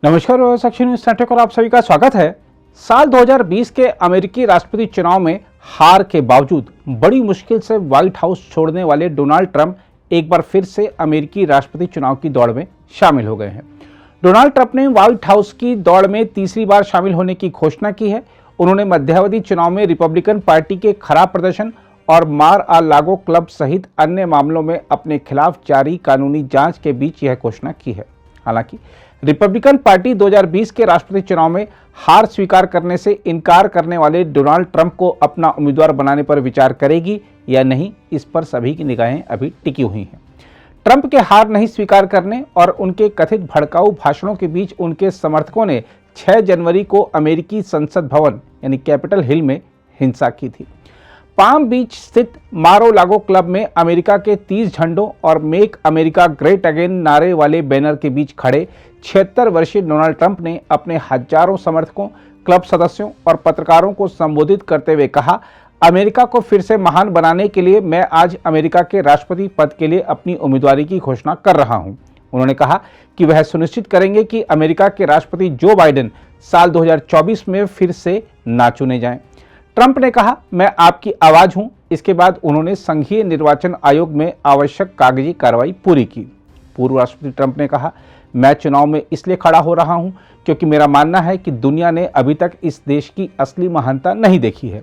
नमस्कार और section news network और आप सभी का स्वागत है। साल 2020 के अमेरिकी राष्ट्रपति चुनाव में हार के बावजूद बड़ी मुश्किल से व्हाइट हाउस छोड़ने वाले डोनाल्ड ट्रंप एक बार फिर से अमेरिकी राष्ट्रपति चुनाव की दौड़ में शामिल हो गए हैं। डोनाल्ड ट्रंप ने व्हाइट हाउस की दौड़ में तीसरी बार शामिल होने की घोषणा की है। उन्होंने मध्यावधि चुनाव में रिपब्लिकन पार्टी के खराब प्रदर्शन और मार आ लागो क्लब सहित अन्य मामलों में अपने खिलाफ जारी कानूनी जांच के बीच यह घोषणा की है। हालांकि रिपब्लिकन पार्टी 2020 के राष्ट्रपति चुनाव में हार स्वीकार करने से इनकार करने वाले डोनाल्ड ट्रंप को अपना उम्मीदवार बनाने पर विचार करेगी या नहीं, इस पर सभी की निगाहें अभी टिकी हुई हैं। ट्रंप के हार नहीं स्वीकार करने और उनके कथित भड़काऊ भाषणों के बीच उनके समर्थकों ने 6 जनवरी को अमेरिकी संसद भवन यानी कैपिटल हिल में हिंसा की थी। पाम बीच स्थित मारो लागो क्लब में अमेरिका के 30 झंडों और मेक अमेरिका ग्रेट अगेन नारे वाले बैनर के बीच खड़े 76 वर्षीय डोनाल्ड ट्रंप ने अपने हजारों समर्थकों, क्लब सदस्यों और पत्रकारों को संबोधित करते हुए कहा, अमेरिका को फिर से महान बनाने के लिए मैं आज अमेरिका के राष्ट्रपति पद के लिए अपनी उम्मीदवारी की घोषणा कर रहा हूं। उन्होंने कहा कि वह सुनिश्चित करेंगे कि अमेरिका के राष्ट्रपति जो बाइडेन साल 2024 में फिर से ना चुने जाएं। ट्रंप ने कहा, मैं आपकी आवाज हूं। इसके बाद उन्होंने संघीय निर्वाचन आयोग में आवश्यक कागजी कार्रवाई पूरी की। पूर्व राष्ट्रपति ट्रंप ने कहा, मैं चुनाव में इसलिए खड़ा हो रहा हूं क्योंकि मेरा मानना है कि दुनिया ने अभी तक इस देश की असली महानता नहीं देखी है।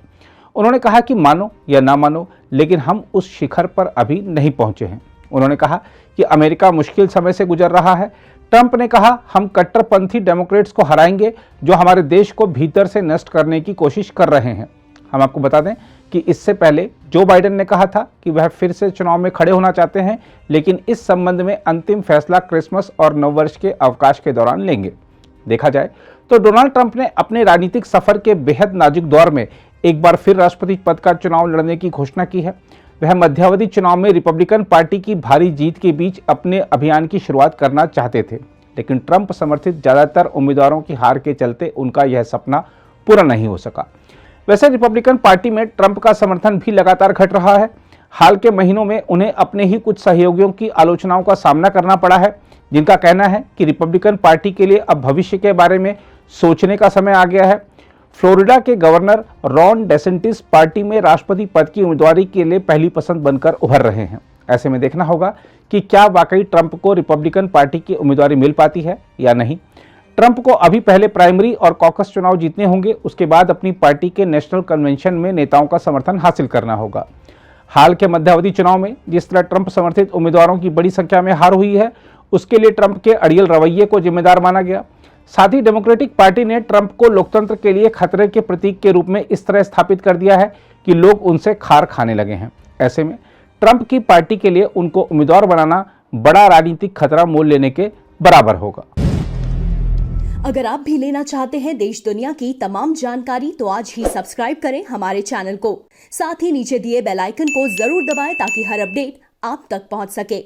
उन्होंने कहा कि मानो या ना मानो, लेकिन हम उस शिखर पर अभी नहीं पहुंचे हैं। उन्होंने कहा कि अमेरिका मुश्किल समय से गुजर रहा है। ट्रंप ने कहा, हम कट्टरपंथी डेमोक्रेट्स को हराएंगे जो हमारे देश को भीतर से नष्ट करने की कोशिश कर रहे हैं। हम आपको बता दें कि इससे पहले जो बाइडेन ने कहा था कि वह फिर से चुनाव में खड़े होना चाहते हैं, लेकिन इस संबंध में अंतिम फैसला क्रिसमस और नववर्ष के अवकाश के दौरान लेंगे। देखा जाए तो डोनाल्ड ट्रंप ने अपने राजनीतिक सफर के बेहद नाजुक दौर में एक बार फिर राष्ट्रपति पद का चुनाव लड़ने की घोषणा की है। वह मध्यावधि चुनाव में रिपब्लिकन पार्टी की भारी जीत के बीच अपने अभियान की शुरुआत करना चाहते थे, लेकिन ट्रंप समर्थित ज्यादातर उम्मीदवारों की हार के चलते उनका यह सपना पूरा नहीं हो सका। वैसे रिपब्लिकन पार्टी में ट्रंप का समर्थन भी लगातार घट रहा है। हाल के महीनों में उन्हें अपने ही कुछ सहयोगियों की आलोचनाओं का सामना करना पड़ा है, जिनका कहना है कि रिपब्लिकन पार्टी के लिए अब भविष्य के बारे में सोचने का समय आ गया है। फ्लोरिडा के गवर्नर रॉन डेसेंटिस पार्टी में राष्ट्रपति पद की उम्मीदवारी के लिए पहली पसंद बनकर उभर रहे हैं। ऐसे में देखना होगा कि क्या वाकई ट्रंप को रिपब्लिकन पार्टी की उम्मीदवारी मिल पाती है या नहीं। ट्रंप को अभी पहले प्राइमरी और कॉकस चुनाव जीतने होंगे, उसके बाद अपनी पार्टी के नेशनल कन्वेंशन में नेताओं का समर्थन हासिल करना होगा। हाल के मध्यावधि चुनाव में जिस तरह ट्रंप समर्थित उम्मीदवारों की बड़ी संख्या में हार हुई है, उसके लिए ट्रंप के अड़ियल रवैये को जिम्मेदार माना गया। साथ ही डेमोक्रेटिक पार्टी ने ट्रंप को लोकतंत्र के लिए खतरे के प्रतीक के रूप में इस तरह स्थापित कर दिया है कि लोग उनसे खार खाने लगे हैं। ऐसे में ट्रंप की पार्टी के लिए उनको उम्मीदवार बनाना बड़ा राजनीतिक खतरा मोल लेने के बराबर होगा। अगर आप भी लेना चाहते हैं देश दुनिया की तमाम जानकारी तो आज ही सब्सक्राइब करें हमारे चैनल को। साथ ही नीचे दिए बेल आइकन को जरूर दबाएं ताकि हर अपडेट आप तक पहुंच सके।